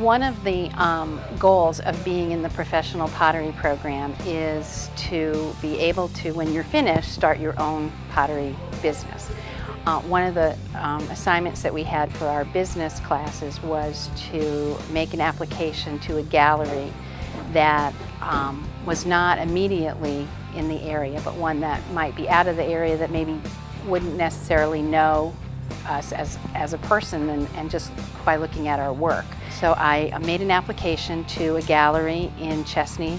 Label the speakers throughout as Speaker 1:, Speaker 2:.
Speaker 1: One of the goals of being in the professional pottery program is to be able to, when you're finished, start your own pottery business. One of the assignments that we had for our business classes was to make an application to a gallery that was not immediately in the area, but one that might be out of the area that maybe wouldn't necessarily know us as a person and just by looking at our work. So I made an application to a gallery in Chesney,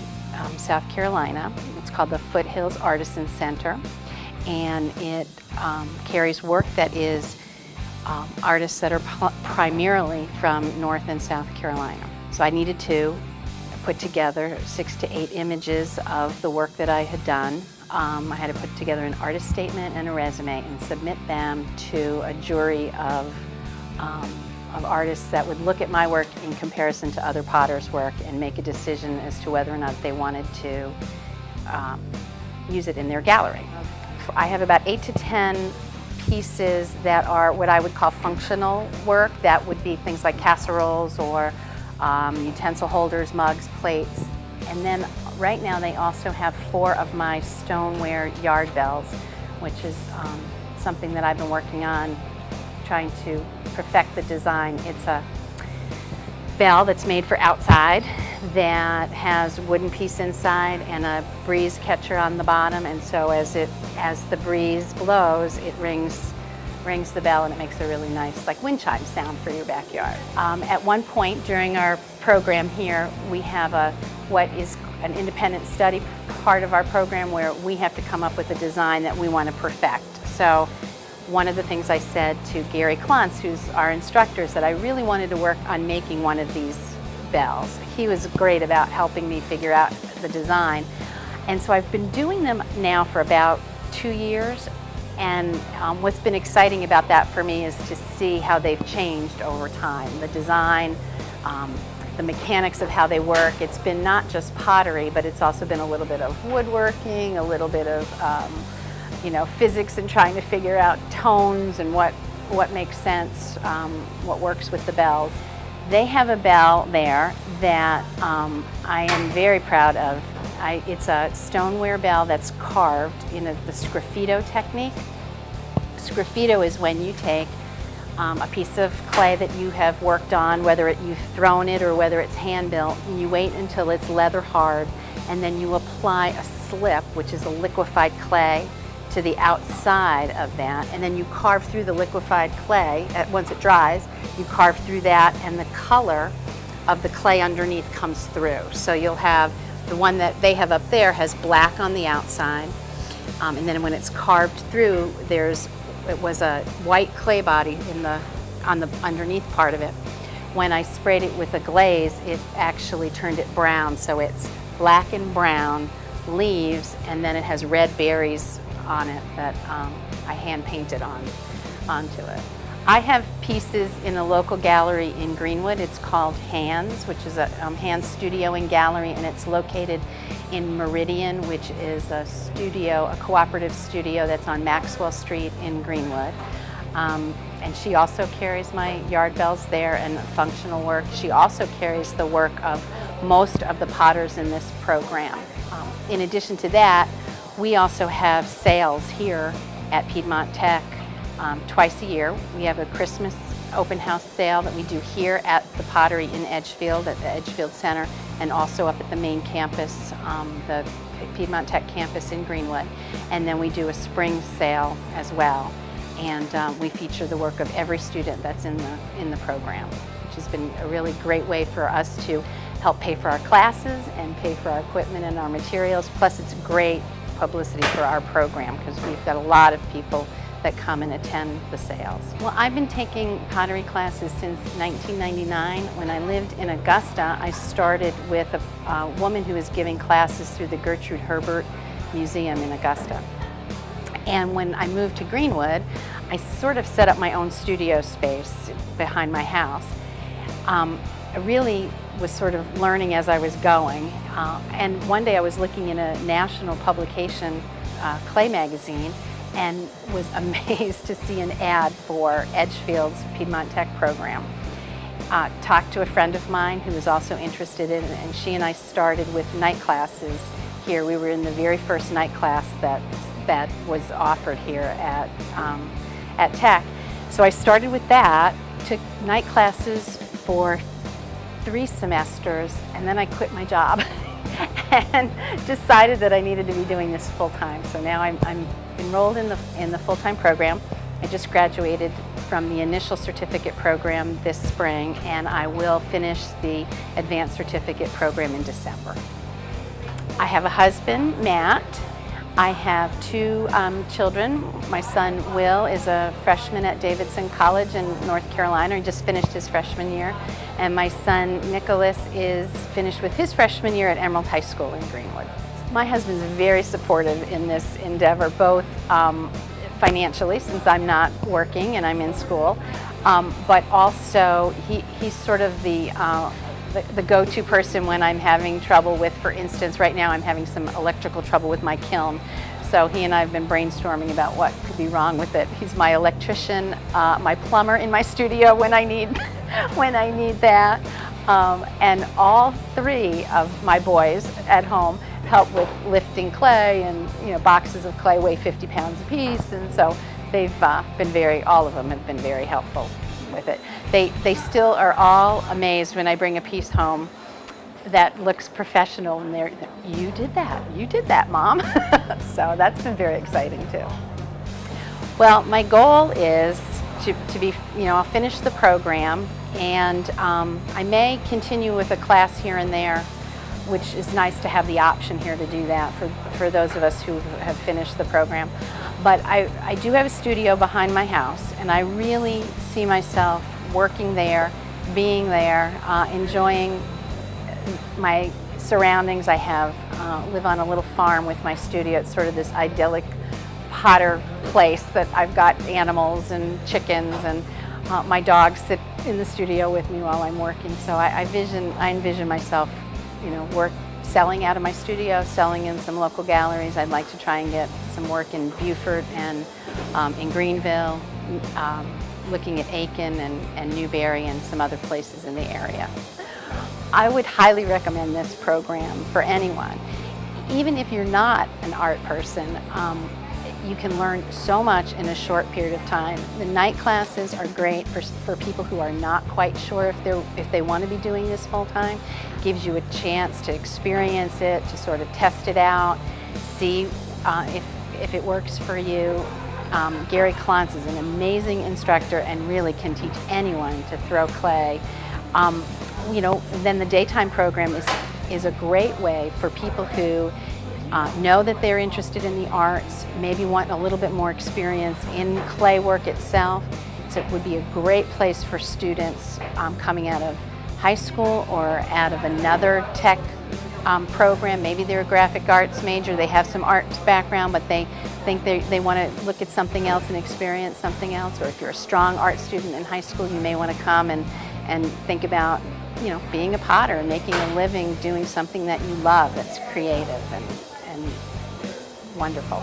Speaker 1: South Carolina. It's called the Foothills Artisan Center, and it carries work that is artists that are primarily from North and South Carolina. So I needed to put together 6 to 8 images of the work that I had done. I had to put together an artist statement and a resume and submit them to a jury of artists that would look at my work in comparison to other potters' work and make a decision as to whether or not they wanted to use it in their gallery. I have about 8 to 10 pieces that are what I would call functional work. That would be things like casseroles or utensil holders, mugs, plates. And then right now they also have 4 of my Stoneware yard bells, which is something that I've been working on, trying to perfect the design. It's a bell that's made for outside that has a wooden piece inside and a breeze catcher on the bottom, and so as the breeze blows, it rings the bell and it makes a really nice, like, wind chime sound for your backyard. At one point during our program here, we have what is an independent study part of our program where we have to come up with a design that we want to perfect. So one of the things I said to Gary Klontz, who's our instructor, is that I really wanted to work on making one of these bells. He was great about helping me figure out the design. And so I've been doing them now for about 2 years. And what's been exciting about that for me is to see how they've changed over time. The design, the mechanics of how they work. It's been not just pottery, but it's also been a little bit of woodworking, a little bit of physics and trying to figure out tones and what makes sense, what works with the bells. They have a bell there that I am very proud of. It's a Stoneware bell that's carved in the Graffito technique. Graffito is when you take a piece of clay that you have worked on, whether you've thrown it or whether it's hand-built, and you wait until it's leather hard, and then you apply a slip, which is a liquefied clay, to the outside of that, and then you carve through the liquefied clay. Once it dries, you carve through that, and the color of the clay underneath comes through. So you'll have the one that they have up there has black on the outside, and then when it's carved through, it was a white clay body on the underneath part of it. When I sprayed it with a glaze, it actually turned it brown, so it's black and brown leaves, and then it has red berries on it that I hand painted onto it. I have pieces in a local gallery in Greenwood. It's called Hands, which is a hand studio and gallery, and it's located in Meridian, which is a cooperative studio that's on Maxwell Street in Greenwood. And she also carries my yard bells there and functional work. She also carries the work of most of the potters in this program. In addition to that, we also have sales here at Piedmont Tech twice a year. We have a Christmas open house sale that we do here at the Pottery in Edgefield, at the Edgefield Center, and also up at the main campus, the Piedmont Tech campus in Greenwood. And then we do a spring sale as well. And we feature the work of every student that's in the program, which has been a really great way for us to help pay for our classes and pay for our equipment and our materials. Plus, it's great publicity for our program because we've got a lot of people that come and attend the sales. Well, I've been taking pottery classes since 1999. When I lived in Augusta, I started with a woman who was giving classes through the Gertrude Herbert Museum in Augusta. And when I moved to Greenwood, I sort of set up my own studio space behind my house. I really was sort of learning as I was going. And one day I was looking in a national publication, clay magazine, and was amazed to see an ad for Edgefield's Piedmont Tech program. talked to a friend of mine who was also interested in it, and she and I started with night classes here. We were in the very first night class that was offered here at Tech. So I started with that, took night classes for 3 semesters, and then I quit my job and decided that I needed to be doing this full-time. So now I'm enrolled in the full-time program. I just graduated from the initial certificate program this spring, and I will finish the advanced certificate program in December. I have a husband, Matt. I have 2 children. My son Will is a freshman at Davidson College in North Carolina. He just finished his freshman year. And my son Nicholas is finished with his freshman year at Emerald High School in Greenwood. My husband's very supportive in this endeavor, both financially, since I'm not working and I'm in school, but also he's sort of the go-to person when I'm having trouble with, for instance, right now I'm having some electrical trouble with my kiln. So he and I have been brainstorming about what could be wrong with it. He's my electrician, my plumber in my studio when I need that. And all 3 of my boys at home help with lifting clay, and boxes of clay weigh 50 pounds apiece, and so they've all of them have been very helpful with it. They still are all amazed when I bring a piece home that looks professional, and you did that, Mom. So that's been very exciting too. Well, my goal is to be, I'll finish the program, and I may continue with a class here and there, which is nice to have the option here to do that for those of us who have finished the program. But I do have a studio behind my house, and I really see myself working there, being there, enjoying my surroundings. I live on a little farm with my studio. It's sort of this idyllic potter place that I've got animals and chickens, and my dogs sit in the studio with me while I'm working. So I envision myself selling out of my studio, selling in some local galleries. I'd like to try and get some work in Beaufort and in Greenville, looking at Aiken and Newberry and some other places in the area. I would highly recommend this program for anyone. Even if you're not an art person, you can learn so much in a short period of time. The night classes are great for people who are not quite sure if they want to be doing this full time. It gives you a chance to experience it, to sort of test it out, see if it works for you. Gary Klontz is an amazing instructor and really can teach anyone to throw clay. Then the daytime program is a great way for people who know that they're interested in the arts, maybe want a little bit more experience in clay work itself. So it would be a great place for students coming out of high school or out of another tech program. Maybe they're a graphic arts major, they have some arts background, but they think they want to look at something else and experience something else. Or if you're a strong art student in high school, you may want to come and think about being a potter and making a living doing something that you love, that's creative and wonderful.